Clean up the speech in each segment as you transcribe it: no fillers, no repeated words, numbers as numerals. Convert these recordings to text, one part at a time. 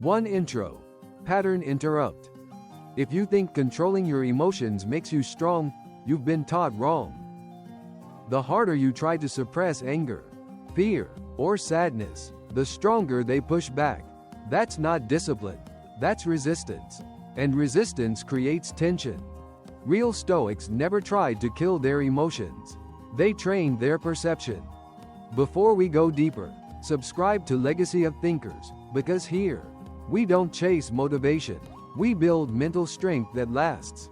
1 Intro. Pattern interrupt. If you think controlling your emotions makes you strong, you've been taught wrong. The harder you try to suppress anger, fear, or sadness, the stronger they push back. That's not discipline. That's resistance. And resistance creates tension. Real Stoics never tried to kill their emotions. They trained their perception. Before we go deeper, subscribe to Legacy of Thinkers, because here, we don't chase motivation. We build mental strength that lasts.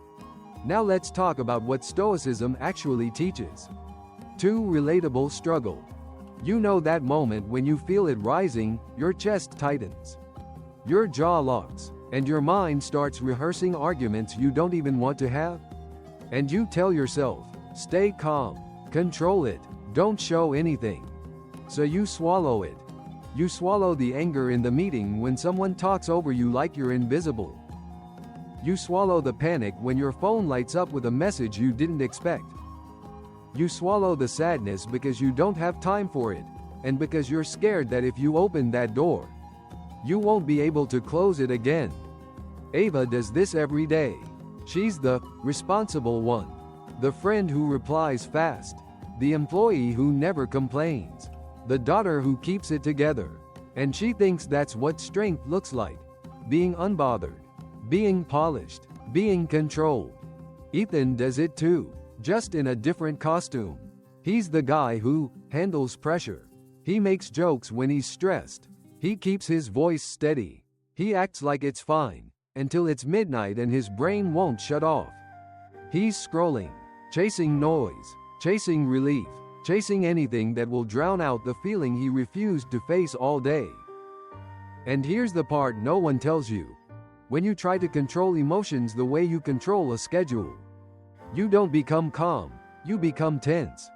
Now let's talk about what Stoicism actually teaches. 2 Relatable struggle. You know that moment when you feel it rising, your chest tightens, your jaw locks, and your mind starts rehearsing arguments you don't even want to have? And you tell yourself, stay calm, control it, don't show anything. So you swallow it. You swallow the anger in the meeting when someone talks over you like you're invisible. You swallow the panic when your phone lights up with a message you didn't expect. You swallow the sadness because you don't have time for it, and because you're scared that if you open that door, you won't be able to close it again. Ava does this every day. She's the responsible one, the friend who replies fast, the employee who never complains, the daughter who keeps it together. And she thinks that's what strength looks like. Being unbothered, being polished, being controlled. Ethan does it too, just in a different costume. He's the guy who handles pressure. He makes jokes when he's stressed. He keeps his voice steady. He acts like it's fine, until it's midnight and his brain won't shut off. He's scrolling, chasing noise, chasing relief, chasing anything that will drown out the feeling he refused to face all day. And here's the part no one tells you. When you try to control emotions the way you control a schedule, you don't become calm, you become tense.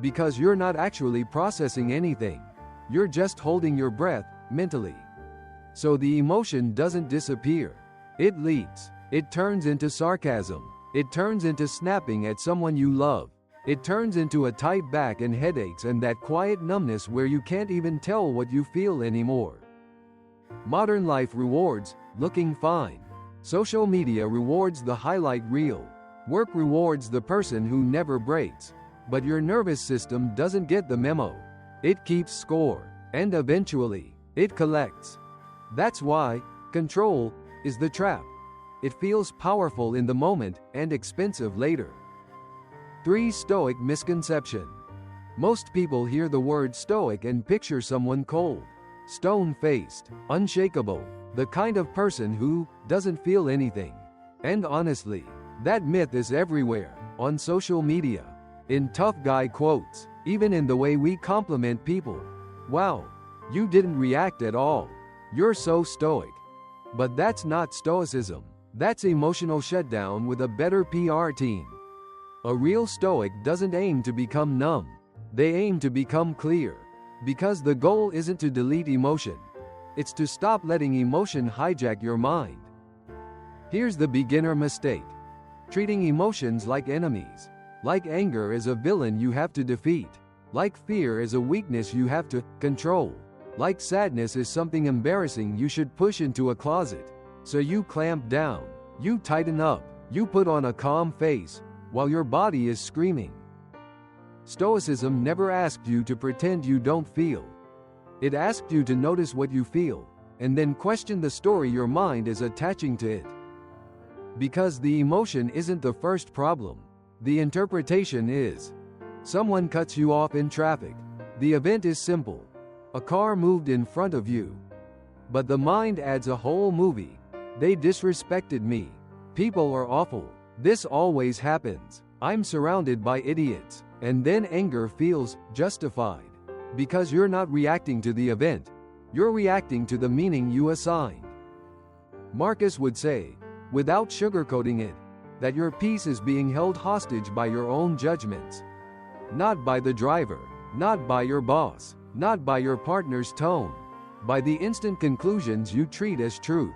Because you're not actually processing anything. You're just holding your breath, mentally. So the emotion doesn't disappear. It leaks. It turns into sarcasm. It turns into snapping at someone you love. It turns into a tight back and headaches and that quiet numbness where you can't even tell what you feel anymore. Modern life rewards looking fine. Social media rewards the highlight reel. Work rewards the person who never breaks. But your nervous system doesn't get the memo. It keeps score, and eventually, it collects. That's why control is the trap. It feels powerful in the moment and expensive later. 3 Stoic misconception. Most people hear the word stoic and picture someone cold, stone-faced, unshakable, the kind of person who doesn't feel anything. And honestly, that myth is everywhere, on social media, in tough guy quotes, even in the way we compliment people. Wow, you didn't react at all. You're so stoic. But that's not stoicism. That's emotional shutdown with a better PR team. A real stoic doesn't aim to become numb. They aim to become clear. Because the goal isn't to delete emotion. It's to stop letting emotion hijack your mind. Here's the beginner mistake. Treating emotions like enemies. Like anger as a villain you have to defeat. Like fear as a weakness you have to control. Like sadness is something embarrassing you should push into a closet. So you clamp down. You tighten up. You put on a calm face, while your body is screaming. Stoicism never asked you to pretend you don't feel. It asked you to notice what you feel, and then question the story your mind is attaching to it. Because the emotion isn't the first problem. The interpretation is. Someone cuts you off in traffic. The event is simple. A car moved in front of you. But the mind adds a whole movie. They disrespected me. People are awful. This always happens. I'm surrounded by idiots. And then anger feels justified. Because you're not reacting to the event. You're reacting to the meaning you assigned. Marcus would say, without sugarcoating it, that your peace is being held hostage by your own judgments. Not by the driver, not by your boss, not by your partner's tone, by the instant conclusions you treat as truth.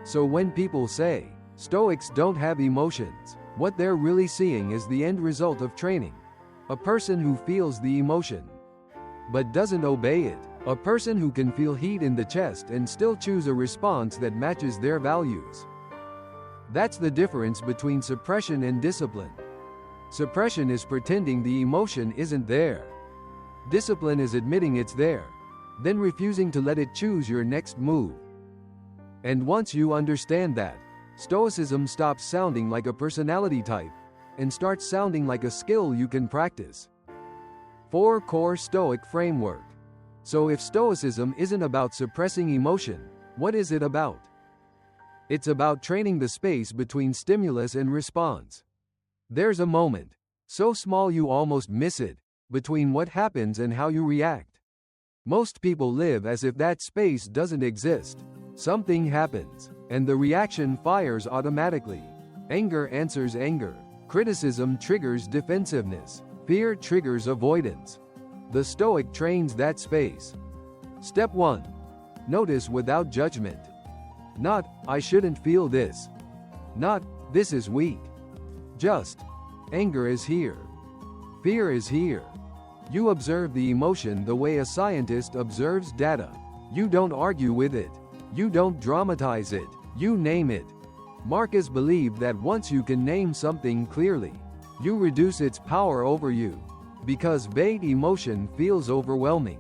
So when people say, Stoics don't have emotions, what they're really seeing is the end result of training. A person who feels the emotion, but doesn't obey it. A person who can feel heat in the chest and still choose a response that matches their values. That's the difference between suppression and discipline. Suppression is pretending the emotion isn't there. Discipline is admitting it's there, then refusing to let it choose your next move. And once you understand that, Stoicism stops sounding like a personality type and starts sounding like a skill you can practice. 4 Core Stoic Framework. So if Stoicism isn't about suppressing emotion, what is it about? It's about training the space between stimulus and response. There's a moment, so small you almost miss it, between what happens and how you react. Most people live as if that space doesn't exist. Something happens, and the reaction fires automatically. Anger answers anger. Criticism triggers defensiveness. Fear triggers avoidance. The Stoic trains that space. Step 1. Notice without judgment. Not, I shouldn't feel this. Not, this is weak. Just, anger is here. Fear is here. You observe the emotion the way a scientist observes data. You don't argue with it. You don't dramatize it. You name it. Marcus believed that once you can name something clearly, you reduce its power over you. Because vague emotion feels overwhelming.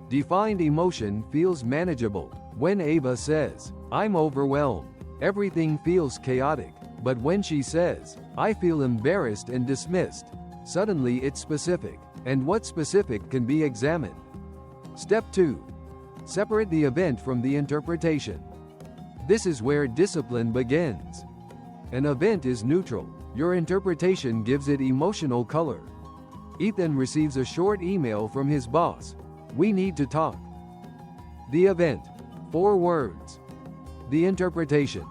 Defined emotion feels manageable. When Ava says, I'm overwhelmed, everything feels chaotic. But when she says, I feel embarrassed and dismissed, suddenly it's specific. And what's specific can be examined. Step 2. Separate the event from the interpretation. This is where discipline begins. An event is neutral. Your interpretation gives it emotional color. Ethan receives a short email from his boss. We need to talk. The event. 4 words. The interpretation.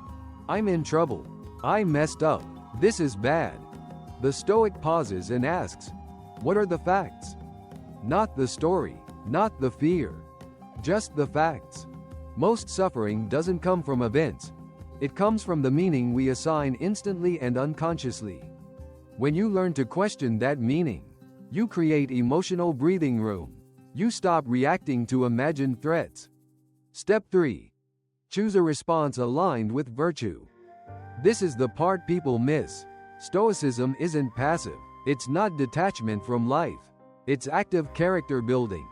I'm in trouble. I messed up. This is bad. The Stoic pauses and asks, what are the facts? Not the story, not the fear. Just the facts. Most suffering doesn't come from events. It comes from the meaning we assign instantly and unconsciously. When you learn to question that meaning, you create emotional breathing room. You stop reacting to imagined threats. Step 3. Choose a response aligned with virtue. This is the part people miss. Stoicism isn't passive. It's not detachment from life. It's active character building.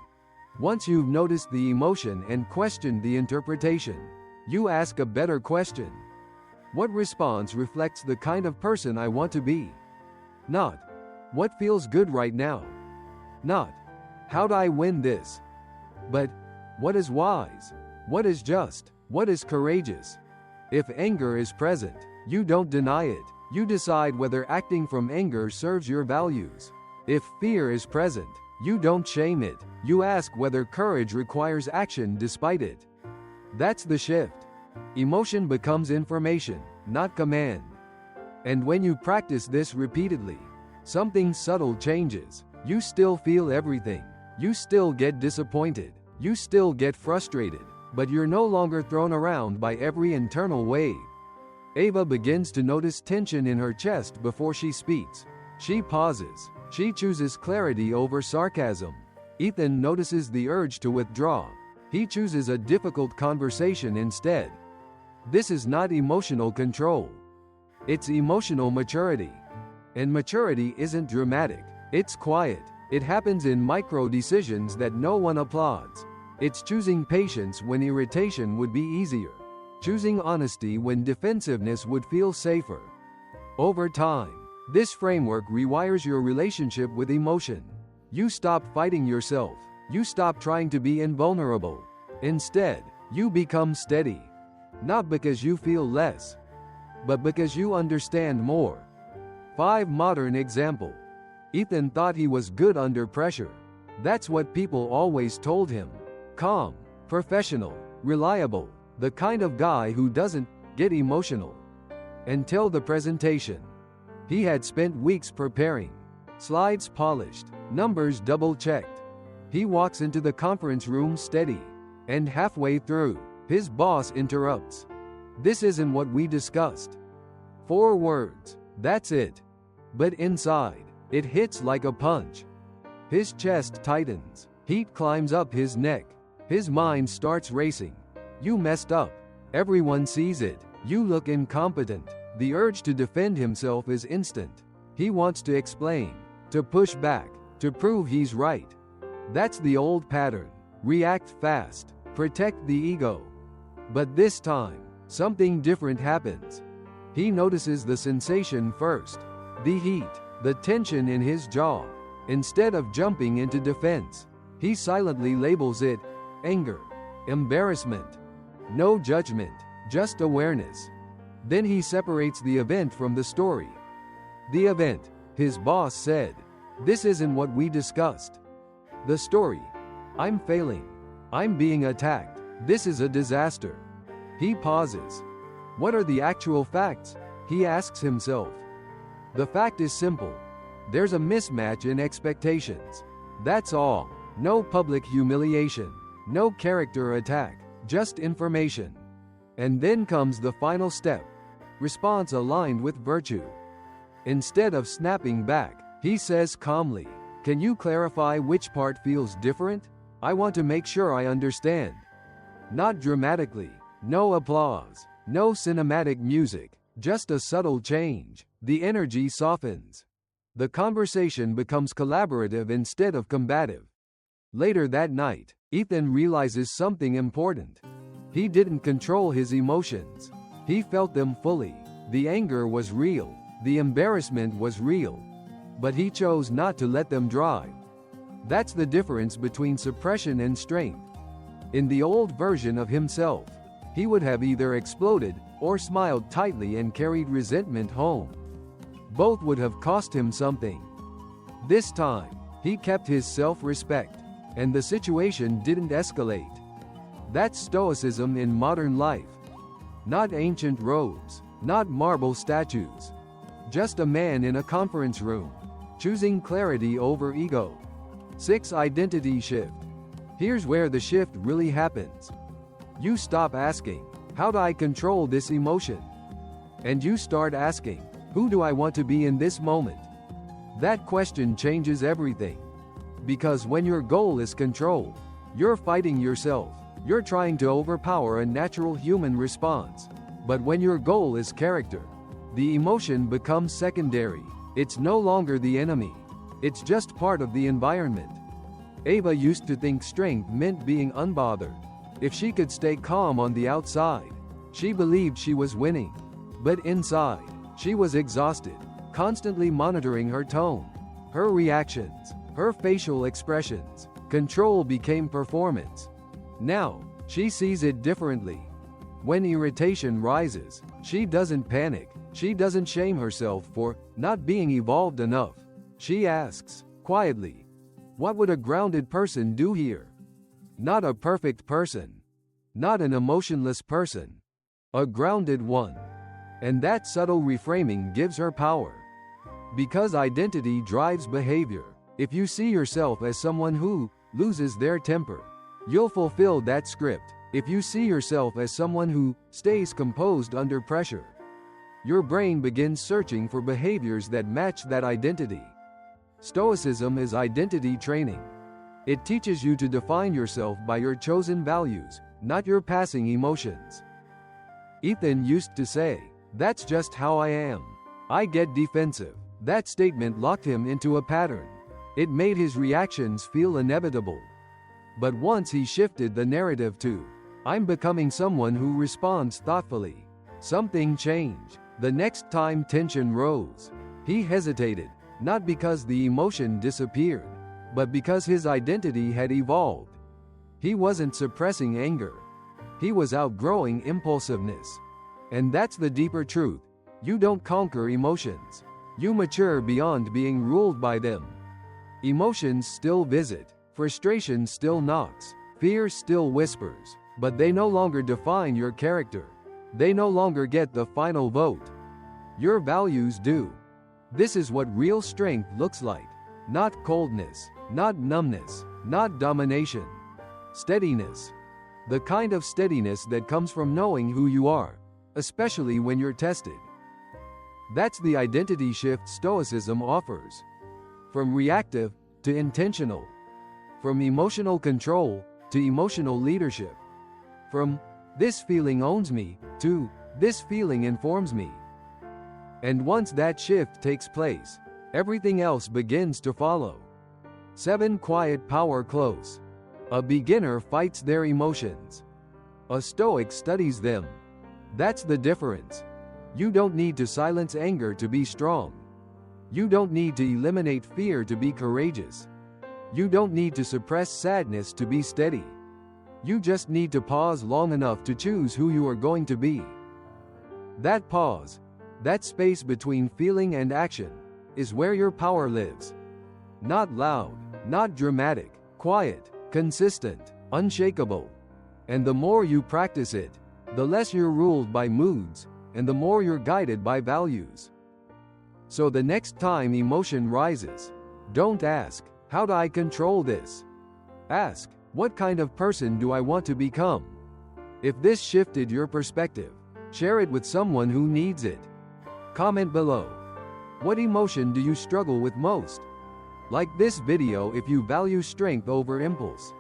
Once you've noticed the emotion and questioned the interpretation, you ask a better question. What response reflects the kind of person I want to be? Not, what feels good right now? Not, how'd I win this? But, what is wise? What is just? What is courageous? If anger is present, you don't deny it. You decide whether acting from anger serves your values. If fear is present, you don't shame it. You ask whether courage requires action despite it. That's the shift. Emotion becomes information, not command. And when you practice this repeatedly, something subtle changes. You still feel everything. You still get disappointed. You still get frustrated. But you're no longer thrown around by every internal wave. Ava begins to notice tension in her chest before she speaks. She pauses. She chooses clarity over sarcasm. Ethan notices the urge to withdraw. He chooses a difficult conversation instead. This is not emotional control. It's emotional maturity. And maturity isn't dramatic. It's quiet. It happens in micro decisions that no one applauds. It's choosing patience when irritation would be easier. Choosing honesty when defensiveness would feel safer. Over time, this framework rewires your relationship with emotion. You stop fighting yourself. You stop trying to be invulnerable. Instead, you become steady. Not because you feel less, but because you understand more. 5 Modern example. Ethan thought he was good under pressure. That's what people always told him. Calm, professional, reliable. The kind of guy who doesn't get emotional. Until the presentation. He had spent weeks preparing. Slides polished, numbers double-checked. He walks into the conference room steady. And halfway through, his boss interrupts. This isn't what we discussed. 4 words, that's it. But inside, it hits like a punch. His chest tightens. Heat climbs up his neck. His mind starts racing. You messed up. Everyone sees it. You look incompetent. The urge to defend himself is instant. He wants to explain, to push back, to prove he's right. That's the old pattern. React fast. Protect the ego. But this time, something different happens. He notices the sensation first. The heat, the tension in his jaw. Instead of jumping into defense, he silently labels it anger, embarrassment. No judgment, just awareness. Then he separates the event from the story. The event, his boss said, "This isn't what we discussed." The story, "I'm failing. I'm being attacked. This is a disaster." He pauses. What are the actual facts? He asks himself. The fact is simple. There's a mismatch in expectations. That's all. No public humiliation. No character attack. Just information. And then comes the final step. Response aligned with virtue. Instead of snapping back, he says calmly, "Can you clarify which part feels different? I want to make sure I understand." Not dramatically. No applause. No cinematic music. Just a subtle change. The energy softens. The conversation becomes collaborative instead of combative. Later that night, Ethan realizes something important. He didn't control his emotions. He felt them fully. The anger was real. The embarrassment was real. But he chose not to let them drive. That's the difference between suppression and strength. In the old version of himself, he would have either exploded or smiled tightly and carried resentment home. Both would have cost him something. This time, he kept his self-respect, and the situation didn't escalate. That's Stoicism in modern life. Not ancient robes, not marble statues. Just a man in a conference room, choosing clarity over ego. 6. Identity shift. Here's where the shift really happens. You stop asking, "How do I control this emotion?" And you start asking, "Who do I want to be in this moment?" That question changes everything. Because when your goal is control, you're fighting yourself. You're trying to overpower a natural human response. But when your goal is character, the emotion becomes secondary. It's no longer the enemy. It's just part of the environment. Ava used to think strength meant being unbothered. If she could stay calm on the outside, she believed she was winning. But inside, she was exhausted, constantly monitoring her tone, her reactions, her facial expressions. Control became performance. Now, she sees it differently. When irritation rises, she doesn't panic. She doesn't shame herself for not being evolved enough. She asks, quietly, "What would a grounded person do here?" Not a perfect person. Not an emotionless person. A grounded one. And that subtle reframing gives her power. Because identity drives behavior. If you see yourself as someone who loses their temper, you'll fulfill that script. If you see yourself as someone who stays composed under pressure, your brain begins searching for behaviors that match that identity. Stoicism is identity training. It teaches you to define yourself by your chosen values, not your passing emotions. Ethan used to say, "That's just how I am. I get defensive." That statement locked him into a pattern. It made his reactions feel inevitable. But once he shifted the narrative to, "I'm becoming someone who responds thoughtfully," something changed. The next time tension rose, he hesitated, not because the emotion disappeared, but because his identity had evolved. He wasn't suppressing anger. He was outgrowing impulsiveness. And that's the deeper truth. You don't conquer emotions. You mature beyond being ruled by them. Emotions still visit. Frustration still knocks. Fear still whispers. But they no longer define your character. They no longer get the final vote. Your values do. This is what real strength looks like. Not coldness. Not numbness. Not domination. Steadiness. The kind of steadiness that comes from knowing who you are, especially when you're tested. That's the identity shift Stoicism offers. From reactive to intentional. From emotional control to emotional leadership. From "this feeling owns me" to "this feeling informs me." And once that shift takes place, everything else begins to follow. 7 Quiet power close. A beginner fights their emotions. A Stoic studies them. That's the difference. You don't need to silence anger to be strong. You don't need to eliminate fear to be courageous. You don't need to suppress sadness to be steady. You just need to pause long enough to choose who you are going to be. That pause, that space between feeling and action, is where your power lives. Not loud, not dramatic, quiet, consistent, unshakable. And the more you practice it, the less you're ruled by moods, and the more you're guided by values. So the next time emotion rises, don't ask, "How do I control this?" Ask, "What kind of person do I want to become?" If this shifted your perspective, share it with someone who needs it. Comment below. What emotion do you struggle with most? Like this video if you value strength over impulse.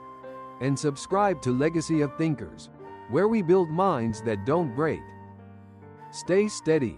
And subscribe to Legacy of Thinkers, where we build minds that don't break. Stay steady.